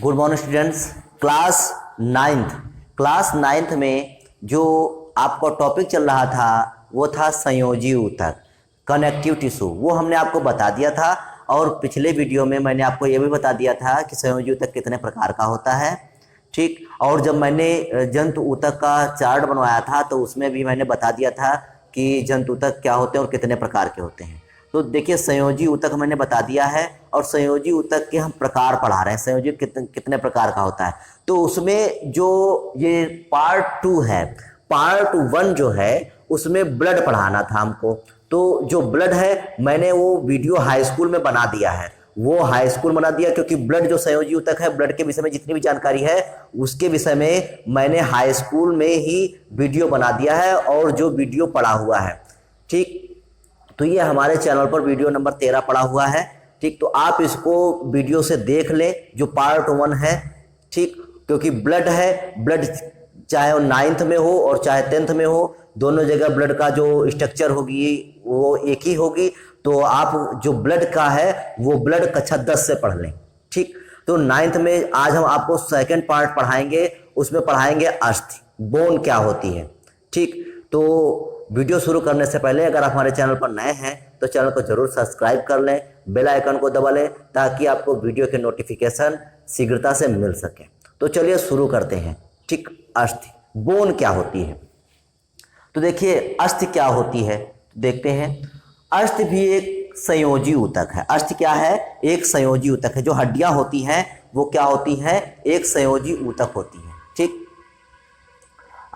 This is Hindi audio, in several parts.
Good morning students. Class ninth में जो आपका टॉपिक चल रहा था वो था संयोजी ऊतक, कनेक्टिव टिश्यू। वो हमने आपको बता दिया था और पिछले वीडियो में मैंने आपको ये भी बता दिया था कि संयोजी ऊतक कितने प्रकार का होता है। ठीक, और जब मैंने जंतु ऊतक का चार्ट बनवाया था तो उसमें भी मैंने बता दिया था कि जंतु ऊतक क्या होते हैं और कितने प्रकार के होते हैं। तो देखिए, संयोजी ऊतक मैंने बता दिया है और संयोजी ऊतक के हम प्रकार पढ़ा रहे हैं। संयोजी कितने प्रकार का होता है, तो उसमें जो ये पार्ट 2 है, पार्ट 1 जो है उसमें ब्लड पढ़ाना था हमको। तो जो ब्लड है मैंने वो वीडियो हाई स्कूल में बना दिया है, वो हाई स्कूल बना दिया क्योंकि ब्लड जो संयोजी ऊतक है, ब्लड के विषय में जितनी भी जानकारी है उसके विषय में मैंने हाई स्कूल में ही वीडियो बना दिया है और जो वीडियो पढ़ा हुआ है। ठीक, तो ये हमारे चैनल पर वीडियो नंबर 13 पड़ा हुआ है। ठीक, तो आप इसको वीडियो से देख लें जो पार्ट 1 है। ठीक, क्योंकि ब्लड है, ब्लड चाहे वो 9th में हो और चाहे 10th में हो, दोनों जगह ब्लड का जो स्ट्रक्चर होगी वो एक ही होगी। तो आप जो ब्लड का है वो ब्लड कक्षा 10 से पढ़ लें। ठीक, तो 9th में आज हम आपको सेकंड पार्ट पढ़ाएंगे, उसमें पढ़ाएंगे अस्थि, बोन क्या होती है। ठीक, तो वीडियो शुरू करने से पहले अगर आप हमारे चैनल पर नए हैं तो चैनल को जरूर सब्सक्राइब कर लें, बेल आइकन को दबा लें ताकि आपको वीडियो के नोटिफिकेशन शीघ्रता से मिल सके। तो चलिए शुरू करते हैं। ठीक, अस्थि, बोन क्या होती है। तो देखिए, अस्थि क्या होती है देखते हैं। अस्थि भी एक संयोजी ऊतक है। अस्थि क्या है? एक संयोजी ऊतक है। जो हड्डियां होती हैं वो क्या होती हैं? एक संयोजी ऊतक होती है। ठीक,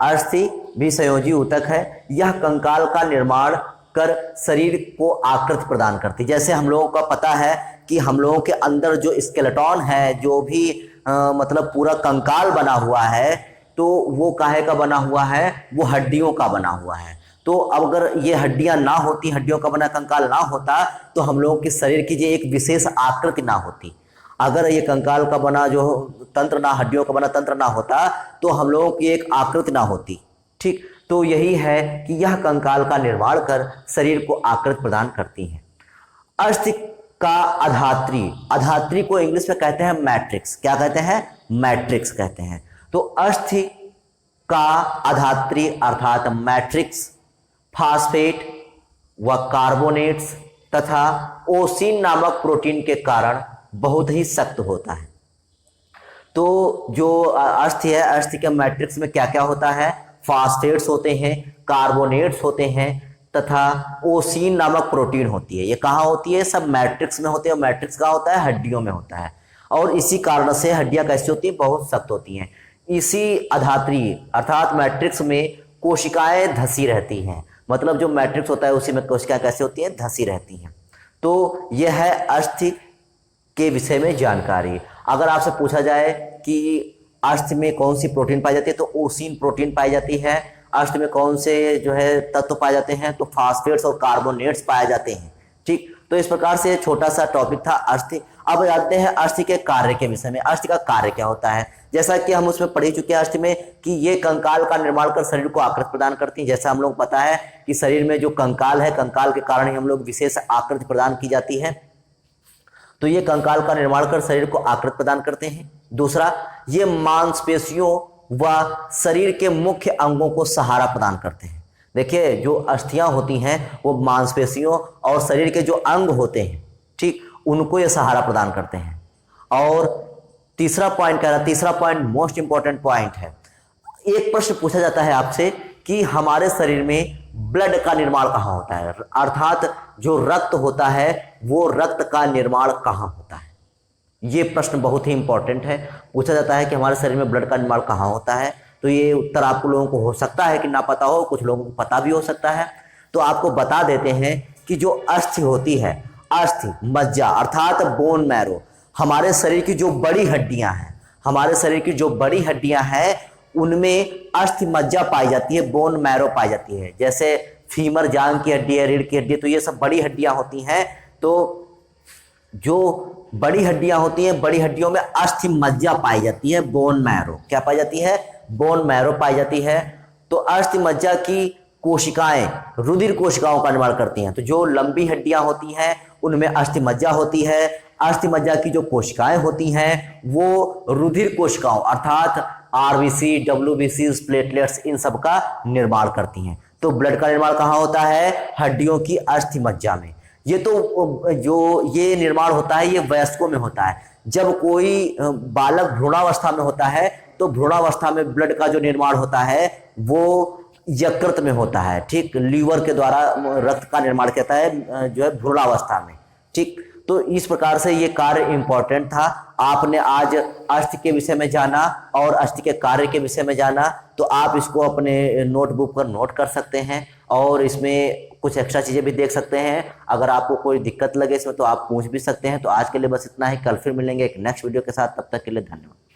अस्थि भी संयोजी ऊतक है। यह कंकाल का निर्माण कर शरीर को आकृति प्रदान करती है। जैसे हम लोगों का पता है कि हम लोगों के अंदर जो स्केलेटन है, जो भी मतलब पूरा कंकाल बना हुआ है, तो वो काहे का बना हुआ है? वो हड्डियों का बना हुआ है। तो अगर ये हड्डियां ना होती, हड्डियों का बना कंकाल ना होता, तो हम लोगों के शरीर की जो एक विशेष आकृति ना होती। अगर ये कंकाल का बना जो तंत्र ना, हड्डियों का बना तंत्र ना होता तो हम लोगों की एक आकृति ना होती। ठीक, तो यही है कि यह कंकाल का निर्माण कर शरीर को आकृति प्रदान करती है। अस्थि का अधात्री, अधात्री को इंग्लिश में कहते हैं मैट्रिक्स। क्या कहते हैं? मैट्रिक्स कहते हैं। तो अस्थि का अधात्री अर्थात मैट्रिक्स फास्फेट व कार्बोनेट्स तथा ओसिन नामक प्रोटीन के कारण बहुत ही सख्त होता है। तो जो अस्थि है, अस्थि के मैट्रिक्स में क्या क्या होता है? फास्फेट्स होते हैं, कार्बोनेट्स होते हैं तथा ओसिन नामक प्रोटीन होती है। ये कहाँ होती है? सब मैट्रिक्स में होते हैं। मैट्रिक्स कहाँ होता है? हड्डियों में होता है। और इसी कारण से हड्डियां कैसी होती हैं? बहुत सख्त होती हैं। इसी अधात्री अर्थात मैट्रिक्स में कोशिकाएं धसी रहती हैं। मतलब जो मैट्रिक्स होता है उसी में कोशिकाएं कैसी होती हैं? धसी रहती हैं। तो यह है अस्थि के विषय में जानकारी। अगर आपसे पूछा जाए कि अस्थि में कौन सी प्रोटीन पाई जाती है, तो ओसिन प्रोटीन पाई जाती है। अस्थि में कौन से जो है तत्व पाए जाते हैं, तो फास्फेट्स और कार्बोनेट्स पाए जाते हैं। ठीक, तो इस प्रकार से छोटा सा टॉपिक था अस्थि। अब जानते हैं अस्थि के कार्य के विषय में। अस्थि का कार्य क्या होता है? जैसा कि हम उसमें पढ़ ही चुके हैं अस्थि में कि ये कंकाल का निर्माण कर शरीर को आकृति प्रदान करती है। जैसा हम लोग पता है कि शरीर में जो कंकाल है, कंकाल के कारण ही हम लोग विशेष आकृति प्रदान की जाती है। तो ये कंकाल का निर्माण कर शरीर को आकृति प्रदान करते हैं। दूसरा, ये मांसपेशियों व शरीर के मुख्य अंगों को सहारा प्रदान करते हैं। देखिए, जो अस्थियां होती हैं वो मांसपेशियों और शरीर के जो अंग होते हैं, ठीक, उनको ये सहारा प्रदान करते हैं। और तीसरा पॉइंट कह रहा, तीसरा पॉइंट मोस्ट इंपॉर्टेंट पॉइंट है। एक प्रश्न पूछा जाता है आपसे कि हमारे शरीर में ब्लड का निर्माण कहाँ होता है, अर्थात जो रक्त होता है वो रक्त का निर्माण कहाँ होता है। ये प्रश्न बहुत ही इंपॉर्टेंट है। पूछा जाता है कि हमारे शरीर में ब्लड का निर्माण कहाँ होता है। तो ये उत्तर आप लोगों को हो सकता है कि ना पता हो, कुछ लोगों को पता भी हो सकता है। तो आपको बता देते हैं कि जो अस्थि होती है, अस्थि मज्जा अर्थात बोन मैरो, हमारे शरीर की जो बड़ी हड्डियां हैं, हमारे शरीर की जो बड़ी हड्डियां हैं उनमें अस्थि मज्जा पाई जाती है, बोन मैरो पाई जाती है। जैसे फीमर जांघ की हड्डी है, रीढ़ की हड्डी, तो ये सब बड़ी हड्डियां होती हैं। तो जो बड़ी हड्डियां होती हैं, बड़ी हड्डियों में अस्थि मज्जा पाई जाती है, बोन मैरो। क्या पाई जाती है? बोन मैरो पाई जाती है। तो अस्थि मज्जा की कोशिकाएं रुधिर कोशिकाओं का निर्माण करती हैं। तो जो लंबी हड्डियां होती हैं उनमें अस्थि मज्जा होती है, अस्थि मज्जा की जो कोशिकाएं होती हैं वो रुधिर कोशिकाओं अर्थात आरबीसी, डब्ल्यूबीसी, प्लेटलेट्स इन सब का निर्माण करती हैं। तो ब्लड का निर्माण कहाँ होता है? हड्डियों की अस्थि मज्जा में। ये तो जो ये निर्माण होता है ये वयस्कों में होता है। जब कोई बालक भ्रूणावस्था में होता है तो भ्रूणावस्था में ब्लड का जो निर्माण होता है वो यकृत में होता है। ठीक, लीवर के द्वारा रक्त का निर्माण कहता है जो है भ्रूणावस्था में। ठीक, तो इस प्रकार से ये कार्य इंपॉर्टेंट था। आपने आज अस्थि के विषय में जाना और अस्थि के कार्य के विषय में जाना, तो आप इसको अपने नोटबुक पर नोट कर सकते हैं और इसमें कुछ एक्स्ट्रा चीजें भी देख सकते हैं। अगर आपको कोई दिक्कत लगे इसमें तो आप पूछ भी सकते हैं। तो आज के लिए बस इतना ही, कल फिर मिलेंगे एक नेक्स्ट वीडियो के साथ, तब तक के लिए धन्यवाद।